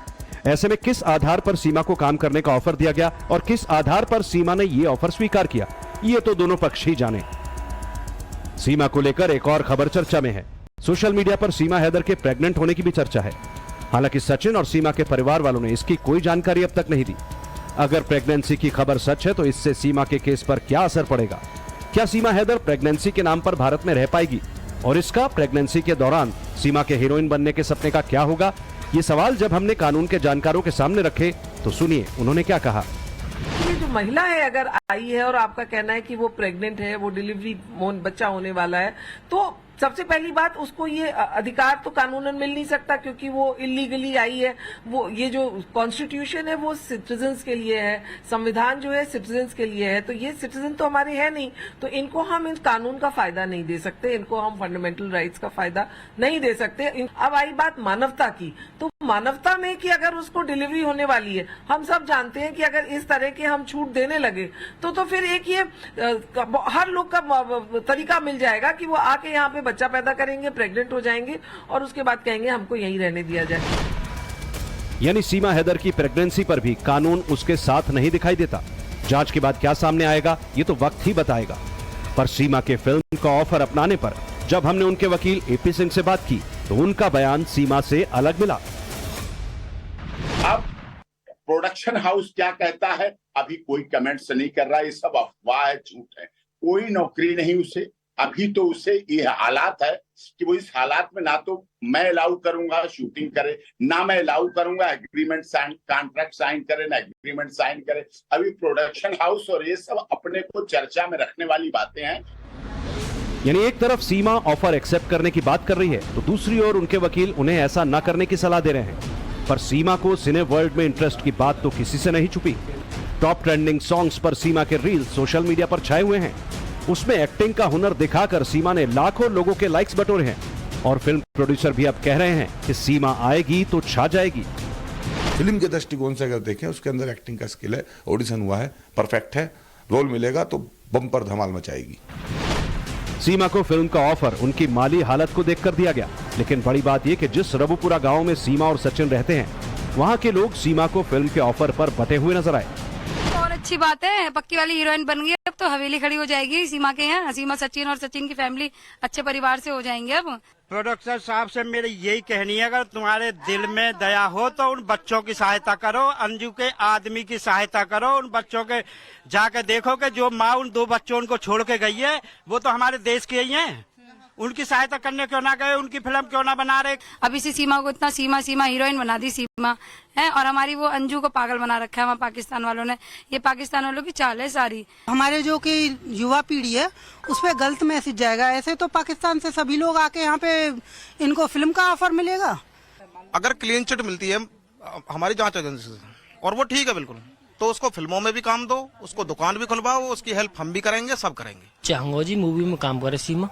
ऐसे में किस आधार पर सीमा को काम करने का ऑफर दिया गया और किस आधार पर सीमा ने यह ऑफर स्वीकार किया, ये तो दोनों पक्ष ही जाने। सीमा को लेकर एक और खबर चर्चा में है। सोशल मीडिया पर सीमा हैदर के प्रेग्नेंट होने की भी चर्चा है। हालांकि सचिन और सीमा के परिवार वालों ने इसकी कोई जानकारी अब तक नहीं दी। अगर प्रेगनेंसी की खबर सच है तो इससे सीमा के केस पर क्या असर पड़ेगा? क्या सीमा हैदर प्रेगनेंसी के नाम पर भारत में रह पाएगी? और इसका प्रेगनेंसी के दौरान सीमा के हीरोइन बनने के सपने का क्या होगा? ये सवाल जब हमने कानून के जानकारों के सामने रखे तो सुनिए उन्होंने क्या कहा। ये जो महिला है अगर आई है और आपका कहना है कि वो प्रेग्नेंट है, वो डिलीवरी बच्चा होने वाला है, तो सबसे पहली बात उसको ये अधिकार तो कानूनन मिल नहीं सकता क्योंकि वो इलीगली आई है। वो ये जो कॉन्स्टिट्यूशन है वो सिटीजन्स के लिए है, संविधान जो है सिटीजन्स के लिए है, तो ये सिटीजन तो हमारे है नहीं, तो इनको हम इस कानून का फायदा नहीं दे सकते, इनको हम फंडामेंटल राइट्स का फायदा नहीं दे सकते। अब आई बात मानवता की, तो मानवता में कि अगर उसको डिलीवरी होने वाली है, हम सब जानते हैं कि अगर इस तरह के हम छूट देने लगे तो फिर एक ये हर लोग का तरीका मिल जाएगा कि वो आके यहाँ पे बच्चा पैदा करेंगे, प्रेग्नेंट हो जाएंगे और उसके बाद कहेंगे हमको यहीं रहने दिया जाए। यानी सीमा हैदर की प्रेगनेंसी पर भी कानून उसके साथ नहीं दिखाई देता। जांच के बाद क्या सामने आएगा ये तो वक्त ही बताएगा। पर सीमा के फिल्म का ऑफर अपनाने पर जब हमने उनके वकील एपी सिंह से बात की तो उनका बयान सीमा से अलग मिला। अब प्रोडक्शन हाउस क्या कहता है अभी कोई कमेंट्स नहीं कर रहा, ये सब अफवाह है, झूठ है, कोई नौकरी नहीं उसे। अभी तो उसे ये हालात है कि वो इस हालात में ना तो मैं अलाउ करूंगा शूटिंग करे, ना मैं अलाउ करूंगा एग्रीमेंट साइन, कॉन्ट्रैक्ट साइन करे, ना एग्रीमेंट साइन करे। अभी प्रोडक्शन हाउस और ये सब अपने को चर्चा में रखने वाली बातें हैं। यानी एक तरफ सीमा ऑफर एक्सेप्ट करने की बात कर रही है तो दूसरी ओर उनके वकील उन्हें ऐसा न करने की सलाह दे रहे हैं। पर सीमा को सिने वर्ल्ड में इंटरेस्ट की बात तो किसी से नहीं छुपी। टॉप ट्रेंडिंग सॉन्ग्स पर सीमा के रील्स सोशल मीडिया पर छाए हुए हैं। उसमें एक्टिंग का हुनर दिखाकर सीमा ने लाखों लोगों के लाइक्स बटोरे हैं और फिल्म प्रोड्यूसर भी अब कह रहे हैं कि सीमा आएगी तो छा जाएगी। फिल्म के दृष्टिकोण से अगर देखें, उसके अंदर एक्टिंग का स्किल है, ऑडिशन हुआ है, परफेक्ट है, रोल मिलेगा तो बम्पर धमाल मचाएगी। सीमा को फिल्म का ऑफर उनकी माली हालत को देखकर दिया गया, लेकिन बड़ी बात यह कि जिस रबुपुरा गांव में सीमा और सचिन रहते हैं, वहां के लोग सीमा को फिल्म के ऑफर पर बटे हुए नजर आए। और अच्छी बात है, पक्की वाली हीरोइन बन गई, अब तो हवेली खड़ी हो जाएगी सीमा के यहाँ। सीमा सचिन और सचिन की फैमिली अच्छे परिवार से हो जाएंगे। अब प्रोड्यूसर साहब से मेरी यही कहनी है, अगर तुम्हारे दिल में दया हो तो उन बच्चों की सहायता करो, अंजू के आदमी की सहायता करो। उन बच्चों के जाके देखो कि जो माँ उन 2 बच्चों उनको छोड़ के गई है वो तो हमारे देश के ही हैं। उनकी सहायता करने क्यों ना गए, उनकी फिल्म क्यों ना बना रहे। अब इसी सीमा को इतना सीमा सीमा हीरोइन बना दी सीमा है, और हमारी वो अंजू को पागल बना रखा है वहाँ पाकिस्तान वालों ने। ये पाकिस्तान वालों की चाल है सारी। हमारे जो कि युवा पीढ़ी है उस पर गलत मैसेज जाएगा। ऐसे तो पाकिस्तान से सभी लोग आके यहाँ पे इनको फिल्म का ऑफर मिलेगा। अगर क्लीन चिट मिलती है हमारी जांच एजेंसी से और वो ठीक है बिल्कुल, तो उसको फिल्मों में भी काम दो, उसको दुकान भी खुलवाओ, उसकी हेल्प हम भी करेंगे, सब करेंगे। चाहूंगा जी मूवी में काम करे सीमा,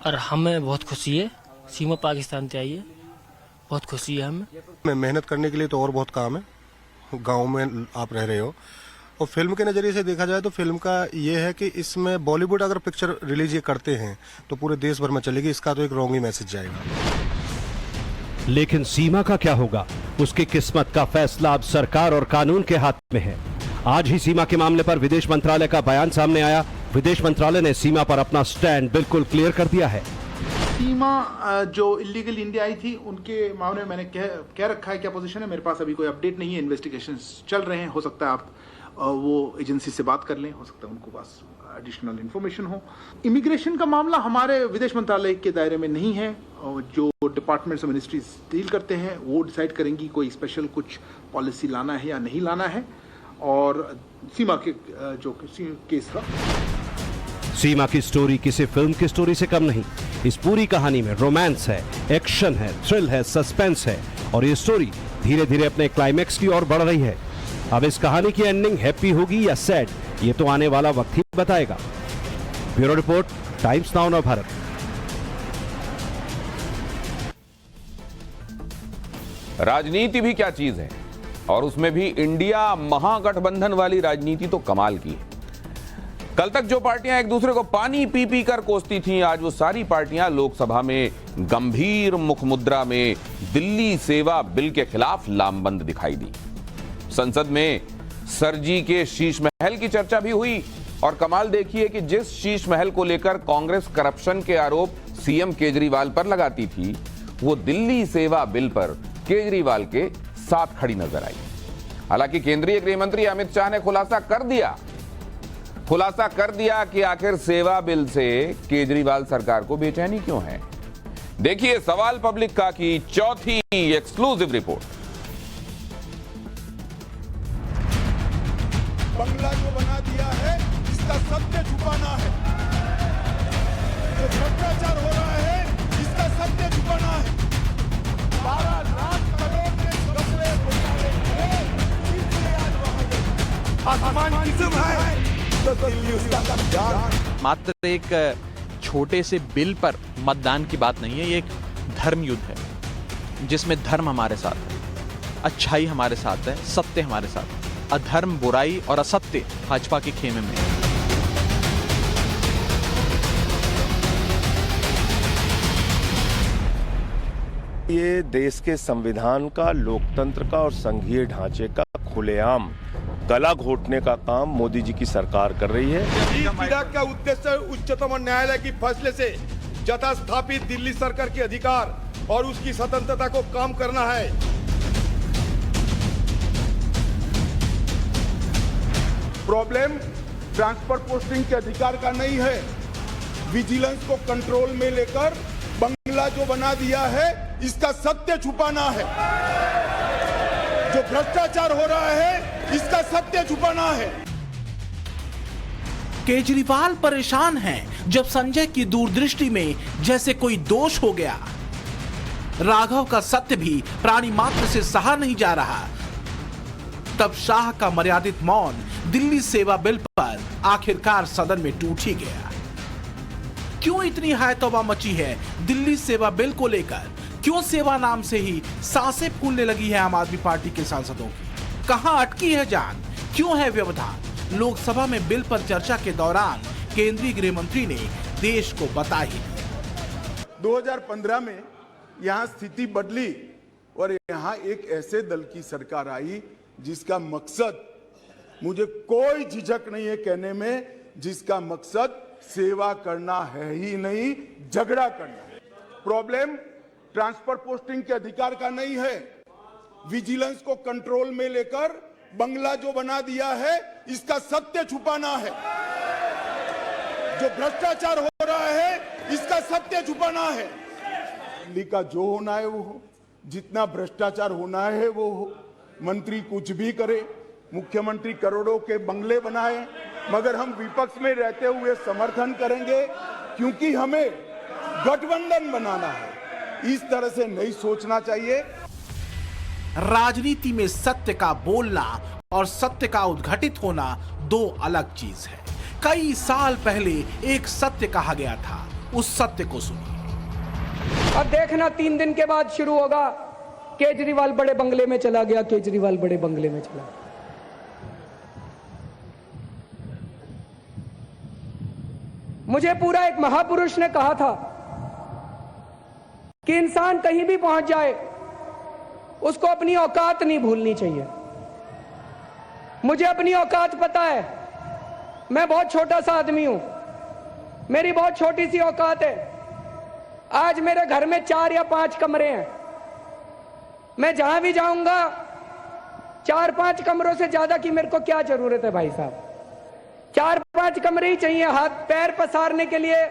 और हमें बहुत खुशी है सीमा पाकिस्तान से आई है, बहुत खुशी है हमें। मेहनत करने के लिए तो और बहुत काम है, गांव में आप रह रहे हो, और फिल्म के नज़रिए से देखा जाए तो फिल्म का ये है कि इसमें बॉलीवुड अगर पिक्चर रिलीज ये करते हैं तो पूरे देश भर में चलेगी। इसका तो एक रॉन्ग ही मैसेज जाएगा। लेकिन सीमा का क्या होगा, उसकी किस्मत का फैसला अब सरकार और कानून के हाथ में है। आज ही सीमा के मामले पर विदेश मंत्रालय का बयान सामने आया। विदेश मंत्रालय ने सीमा पर अपना स्टैंड बिल्कुल क्लियर कर दिया है। सीमा जो इलीगल इंडिया आई थी उनके मामले में मैंने कह रखा है क्या पोजीशन है। मेरे पास अभी कोई अपडेट नहीं है, इन्वेस्टिगेशंस चल रहे हैं। हो सकता है आप वो एजेंसी से बात कर लें, हो सकता है उनको पास एडिशनल इन्फॉर्मेशन हो। इमिग्रेशन का मामला हमारे विदेश मंत्रालय के दायरे में नहीं है। जो डिपार्टमेंट्स और मिनिस्ट्रीज डील करते हैं वो डिसाइड करेंगी कोई स्पेशल कुछ पॉलिसी लाना है या नहीं लाना है। और सीमा के जो केस का, सीमा की स्टोरी किसी फिल्म की स्टोरी से कम नहीं। इस पूरी कहानी में रोमांस है, एक्शन है, थ्रिल है, सस्पेंस है, और ये स्टोरी धीरे धीरे अपने क्लाइमेक्स की ओर बढ़ रही है। अब इस कहानी की एंडिंग हैप्पी होगी या सैड, ये तो आने वाला वक्त ही बताएगा। ब्यूरो रिपोर्ट, टाइम्स नाउ नव भारत। राजनीति भी क्या चीज है, और उसमें भी इंडिया महागठबंधन वाली राजनीति तो कमाल की है। कल तक जो पार्टियां एक दूसरे को पानी पी पी कर कोसती थीं, आज वो सारी पार्टियां लोकसभा में गंभीर मुखमुद्रा में दिल्ली सेवा बिल के खिलाफ लामबंद दिखाई दी। संसद में सरजी के शीश महल की चर्चा भी हुई, और कमाल देखिए कि जिस शीश महल को लेकर कांग्रेस करप्शन के आरोप सीएम केजरीवाल पर लगाती थी, वो दिल्ली सेवा बिल पर केजरीवाल के साथ खड़ी नजर आई। हालांकि केंद्रीय गृह मंत्री अमित शाह ने खुलासा कर दिया कि आखिर सेवा बिल से केजरीवाल सरकार को बेचैनी क्यों है। देखिए सवाल पब्लिक का की चौथी एक्सक्लूसिव रिपोर्ट। बंगला जो बना दिया है इसका सत्य छुपाना है, जो भ्रष्टाचार हो रहा है इसका सत्य छुपाना है। 12 लाख करोड़ के घपले घोटाले आसमान की सिम है तो दिल्ली उसका कब्जा। मात्र एक छोटे से बिल पर मतदान की बात नहीं है, ये एक धर्म युद्ध है जिसमें धर्म हमारे साथ है, अच्छाई हमारे साथ है, सत्य हमारे साथ है। अधर्म, बुराई और असत्य भाजपा के खेमे में है। ये देश के संविधान का, लोकतंत्र का और संघीय ढांचे का खुलेआम गला घोटने का काम मोदी जी की सरकार कर रही है। इस विधेयक का उद्देश्य उच्चतम न्यायालय की फैसले से यथास्थापित दिल्ली सरकार के अधिकार और उसकी स्वतंत्रता को कम करना है। प्रॉब्लम ट्रांसफर पोस्टिंग के अधिकार का नहीं है, विजिलेंस को कंट्रोल में लेकर बंगला जो बना दिया है इसका सत्य छुपाना है। जो भ्रष्टाचार हो रहा है इसका सत्य छुपाना है। केजरीवाल परेशान हैं, जब संजय की दूरदृष्टि में जैसे कोई दोष हो गया, राघव का सत्य भी प्राणी मात्र से सहा नहीं जा रहा, तब शाह का मर्यादित मौन दिल्ली सेवा बिल पर आखिरकार सदन में टूट ही गया। क्यों इतनी हाय तौबा मची है दिल्ली सेवा बिल को लेकर? क्यों सेवा नाम से ही सांसें फूलने लगी है आम आदमी पार्टी के सांसदों की? कहां अटकी है जान? क्यों है व्यवधान? लोकसभा में बिल पर चर्चा के दौरान केंद्रीय गृह मंत्री ने देश को बता ही दिया। 2015 में यहाँ स्थिति बदली और यहाँ एक ऐसे दल की सरकार आई जिसका मकसद, मुझे कोई झिझक नहीं है कहने में, जिसका मकसद सेवा करना है ही नहीं, झगड़ा करना है। प्रॉब्लम ट्रांसफर पोस्टिंग के अधिकार का नहीं है, विजिलेंस को कंट्रोल में लेकर बंगला जो बना दिया है इसका सत्य छुपाना है। जो भ्रष्टाचार हो रहा है इसका सत्य छुपाना है। दिल्ली का जो होना है वो हो, जितना भ्रष्टाचार होना है वो हो। मंत्री कुछ भी करे, मुख्यमंत्री करोड़ों के बंगले बनाए, मगर हम विपक्ष में रहते हुए समर्थन करेंगे क्योंकि हमें गठबंधन बनाना है। इस तरह से नहीं सोचना चाहिए। राजनीति में सत्य का बोलना और सत्य का उद्घाटित होना दो अलग चीज है। कई साल पहले एक सत्य कहा गया था, उस सत्य को सुनिए। अब देखना 3 दिन के बाद शुरू होगा, केजरीवाल बड़े बंगले में चला गया, केजरीवाल बड़े बंगले में चला गया। मुझे पूरा एक महापुरुष ने कहा था कि इंसान कहीं भी पहुंच जाए उसको अपनी औकात नहीं भूलनी चाहिए। मुझे अपनी औकात पता है, मैं बहुत छोटा सा आदमी हूं, मेरी बहुत छोटी सी औकात है। आज मेरे घर में 4 या 5 कमरे हैं, मैं जहां भी जाऊंगा 4-5 कमरों से ज्यादा की मेरे को क्या जरूरत है भाई साहब? 4-5 कमरे ही चाहिए, हाथ पैर पसारने के लिए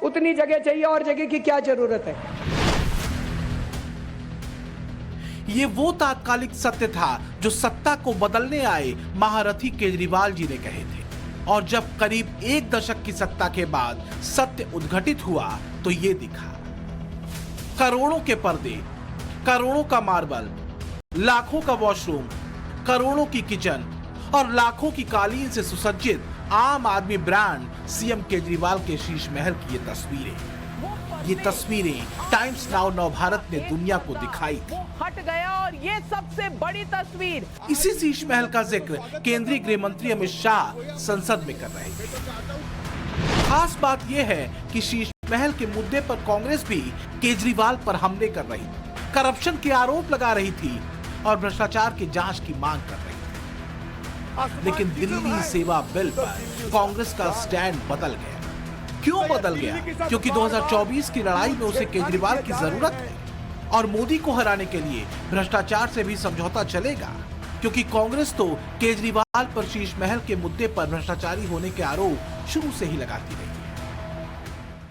उतनी जगह चाहिए, और जगह की क्या जरूरत है? ये वो तात्कालिक सत्य था जो सत्ता को बदलने आए महारथी केजरीवाल जी ने कहे थे, और जब करीब 1 दशक की सत्ता के बाद सत्य उद्घाटित हुआ तो ये दिखा। करोड़ों के पर्दे, करोड़ों का मार्बल, लाखों का वॉशरूम, करोड़ों की किचन और लाखों की कालीन से सुसज्जित आम आदमी ब्रांड सीएम केजरीवाल के शीश महल की ये तस्वीरें टाइम्स नाउ नवभारत ने दुनिया को दिखाई थी। हट गया और ये सबसे बड़ी तस्वीर। इसी शीश महल का जिक्र केंद्रीय गृह मंत्री अमित शाह संसद में कर रहे थे। खास बात यह है कि शीश महल के मुद्दे पर कांग्रेस भी केजरीवाल पर हमले कर रही थी, करप्शन के आरोप लगा रही थी और भ्रष्टाचार की जांच की मांग कर रही थी। लेकिन दिल्ली सेवा बिल पर कांग्रेस का स्टैंड बदल गया। क्यों बदल गया? क्योंकि 2024 की लड़ाई में उसे केजरीवाल की जरूरत है और मोदी को हराने के लिए भ्रष्टाचार से भी समझौता चलेगा, क्योंकि कांग्रेस तो केजरीवाल पर शीश महल के मुद्दे पर भ्रष्टाचारी होने के आरोप शुरू से ही लगाती रही है।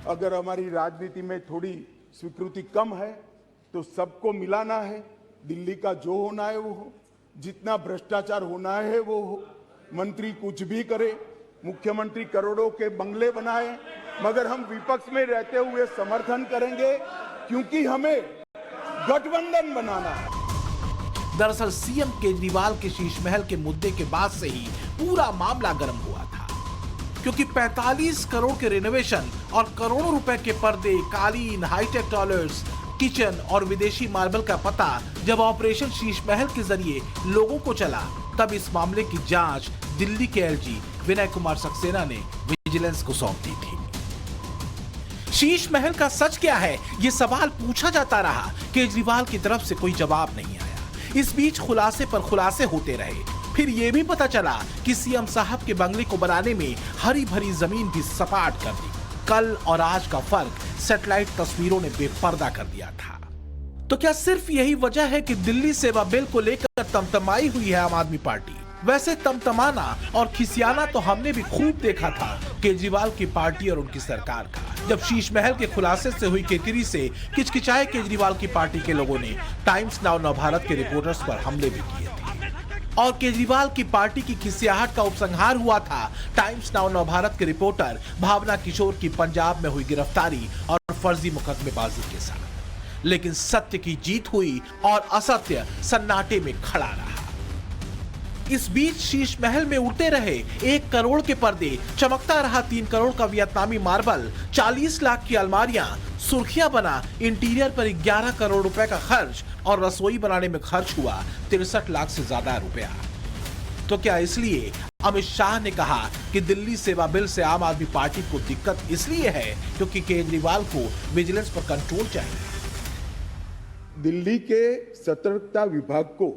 अगर हमारी राजनीति में थोड़ी स्वीकृति कम है तो सबको मिलाना है। दिल्ली का जो होना है वो हो, जितना भ्रष्टाचार होना है वो हो। मंत्री कुछ भी करे, मुख्यमंत्री करोड़ों के बंगले बनाए, मगर हम विपक्ष में रहते हुए समर्थन करेंगे क्योंकि हमें गठबंधन बनाना है। दरअसल सीएम केजरीवाल के शीश महल के मुद्दे के बाद से ही पूरा मामला गर्म हुआ था, क्योंकि 45 करोड़ के रिनोवेशन और करोड़ों रुपए के पर्दे, कालीन, हाईटेक टॉयलेट्स, किचन और विदेशी मार्बल का पता जब ऑपरेशन शीश महल के जरिए लोगों को चला, तब इस मामले की जांच दिल्ली के एलजी विनय कुमार सक्सेना ने विजिलेंस को सौंप दी थी। शीश महल का सच क्या है, ये सवाल पूछा जाता रहा। केजरीवाल की तरफ से कोई जवाब नहीं आया। इस बीच खुलासे पर खुलासे होते रहे। फिर यह भी पता चला कि सीएम साहब के बंगले को बनाने में हरी भरी जमीन भी सपाट कर दी। कल और आज का फर्क सैटेलाइट तस्वीरों ने बेपर्दा कर दिया था। तो क्या सिर्फ यही वजह है कि दिल्ली सेवा बिल को लेकर तमतमाई हुई है आम आदमी पार्टी? वैसे तमतमाना और खिसियाना तो हमने भी खूब देखा था केजरीवाल की पार्टी और उनकी सरकार का। जब शीश महल के खुलासे से हुई किरकिरी से किचकिचाए केजरीवाल की पार्टी के लोगों ने टाइम्स नाउ नवभारत के रिपोर्टर्स पर हमले भी किए थे। और केजरीवाल की पार्टी की खिसियाहट का उपसंहार हुआ था टाइम्स नाउ नवभारत के रिपोर्टर भावना किशोर की पंजाब में हुई गिरफ्तारी और फर्जी मुकदमेबाजी के साथ। लेकिन सत्य की जीत हुई और असत्य सन्नाटे में खड़ा रहा। इस बीच शीश महल में उड़ते रहे 1 करोड़ के पर्दे, चमकता रहा 3 करोड़ का वियतनामी मार्बल, 40 लाख की अलमारियां, सुर्खियां बना इंटीरियर पर 11 करोड़ रुपए का खर्च और रसोई बनाने में खर्च हुआ 63 लाख से ज्यादा रुपया। तो क्या इसलिए अमित शाह ने कहा कि दिल्ली सेवा बिल से आम आदमी पार्टी को दिक्कत इसलिए है क्योंकि केजरीवाल को विजिलेंस पर कंट्रोल चाहिए? दिल्ली के सतर्कता विभाग को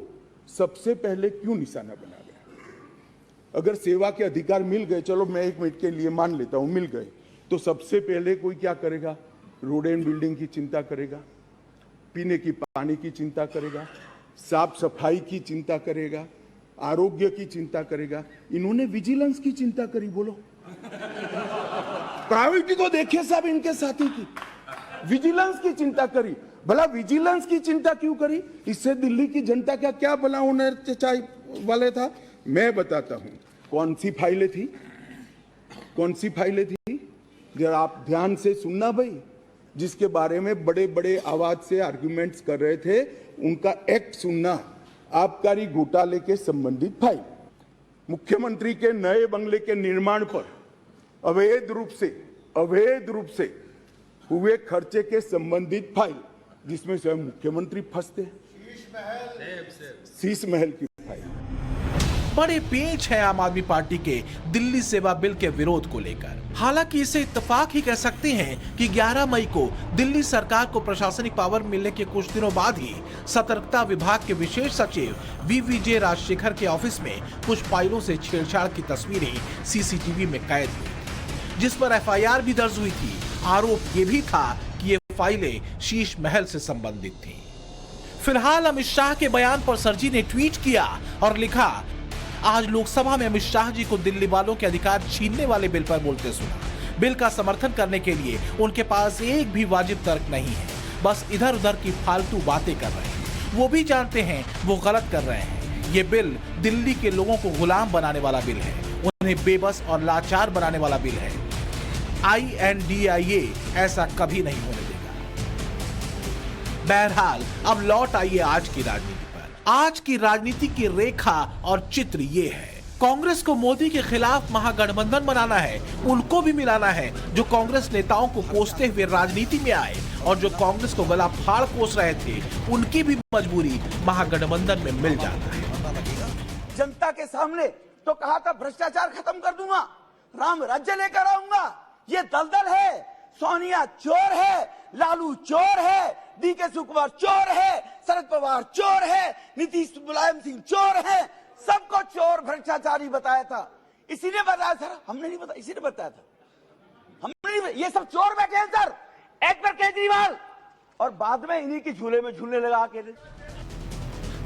सबसे पहले क्यों निशाना बना गया? अगर सेवा के अधिकार मिल गए, चलो मैं 1 मिनट के लिए मान लेता हूं मिल गए, तो सबसे पहले कोई क्या करेगा? रोड एंड बिल्डिंग की चिंता करेगा, पीने की पानी की चिंता करेगा, साफ सफाई की चिंता करेगा, आरोग्य की चिंता करेगा। इन्होंने विजिलेंस की चिंता करी। बोलो प्रायोरिटी तो देखिए साहब इनके साथी की, विजिलेंस की चिंता करी। भला विजिलेंस की चिंता क्यों करी? इससे दिल्ली की जनता का क्या भला होने वाले था? मैं बताता हूं कौन सी फाइलें थी, कौन सी फाइलें थी, जरा आप ध्यान से सुनना भाई। जिसके बारे में बड़े बड़े आवाज से आर्गुमेंट्स कर रहे थे, उनका एक्ट सुनना। आबकारी घोटाले के संबंधित फाइल, मुख्यमंत्री के नए बंगले के निर्माण पर अवैध रूप से हुए खर्चे के संबंधित फाइल, जिसमें स्वयं मुख्यमंत्री फंसते हैं। शीश महल की फाइल। बड़े पेच है आम आदमी पार्टी के दिल्ली सेवा बिल के विरोध को लेकर। हालांकि इसे इत्तेफाक ही कह सकते हैं कि 11 मई को दिल्ली सरकार को प्रशासनिक पावर मिलने के कुछ दिनों बाद ही सतर्कता विभाग के विशेष सचिव वीवीजे राजशेखर के ऑफिस में कुछ फाइलों से छेड़छाड़ की तस्वीरें सीसीटीवी में कैद हुई, जिस पर एफआईआर भी दर्ज हुई थी। आरोप ये भी था कि ये फाइलें शीश महल से संबंधित थी। फिलहाल अमित शाह के बयान पर सरजी ने ट्वीट किया और लिखा, आज लोकसभा में अमित शाह जी को दिल्ली वालों के अधिकार छीनने वाले बिल पर बोलते सुना। बिल का समर्थन करने के लिए उनके पास एक भी वाजिब तर्क नहीं है, बस इधर उधर की फालतू बातें कर रहे हैं। वो भी जानते हैं वो गलत कर रहे हैं। ये बिल दिल्ली के लोगों को गुलाम बनाने वाला बिल है, उन्हें बेबस और लाचार बनाने वाला बिल है। INDIA ऐसा कभी नहीं होने देगा। बहरहाल अब लौट आइए आज की राजनीति पर। आज की राजनीति की रेखा और चित्र ये है। कांग्रेस को मोदी के खिलाफ महागठबंधन बनाना है, उनको भी मिलाना है जो कांग्रेस नेताओं को कोसते हुए राजनीति में आए और जो कांग्रेस को गला फाड़ कोस रहे थे, उनकी भी मजबूरी महागठबंधन में मिल जाता है। जनता के सामने तो कहा था भ्रष्टाचार खत्म कर दूंगा, राम राज्य लेकर आऊंगा। ये दलदल है, सोनिया चोर है, लालू चोर है, डीके शिवकुमार चोर है, शरद पवार चोर है, नीतीश मुलायम सिंह चोर है, सबको चोर भ्रष्टाचारी बताया था। इसी ने बताया सर, हमने नहीं बताया, इसी ने बताया था। हमने नहीं, ये सब चोर बैठे हैं सर, एक पर केजरीवाल और बाद में इन्हीं के झूले में झूलने लगा अकेले।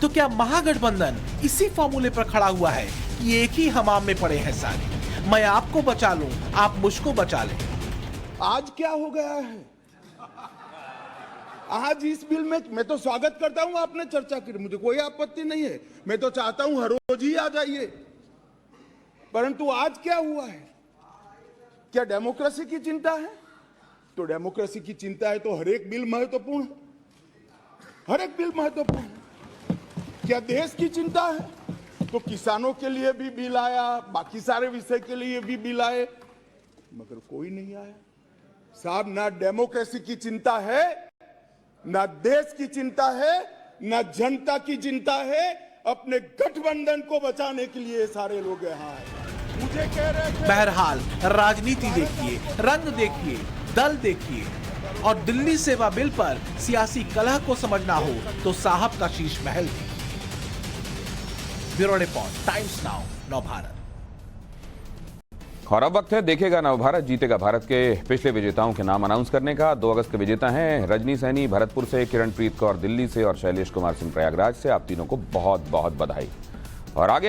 तो क्या महागठबंधन इसी फॉर्मूले पर खड़ा हुआ है कि एक ही हमाम में पड़े हैं सारे, मैं आपको बचा लूं, आप मुझको बचा लें? आज क्या हो गया है? आज इस बिल में मैं तो स्वागत करता हूं आपने चर्चा की, मुझे कोई आपत्ति नहीं है, मैं तो चाहता हूं हर रोज ही आ जाइए। परंतु आज क्या हुआ है? क्या डेमोक्रेसी की चिंता है? तो डेमोक्रेसी की चिंता है तो हर एक बिल महत्वपूर्ण है, हर एक बिल महत्वपूर्ण है। क्या देश की चिंता है तो किसानों के लिए भी बिल आया, बाकी सारे विषय के लिए भी बिल आए, मगर कोई नहीं आया। साहब, ना डेमोक्रेसी की चिंता है, ना देश की चिंता है, ना जनता की चिंता है। अपने गठबंधन को बचाने के लिए सारे लोग यहाँ आए। मुझे कह रहे थे। बहरहाल राजनीति देखिए, रंग देखिए, दल देखिए, और दिल्ली सेवा बिल पर सियासी कलह को समझना हो तो साहब का शीश महल थी। Bureau report, Times now, Navbharat. और अब वक्त है देखेगा नवभारत जीतेगा भारत के पिछले विजेताओं के नाम अनाउंस करने का। 2 अगस्त के विजेता हैं रजनी सैनी भरतपुर से, किरणप्रीत कौर दिल्ली से और शैलेश कुमार सिंह प्रयागराज से। आप तीनों को बहुत बहुत बधाई। और आगे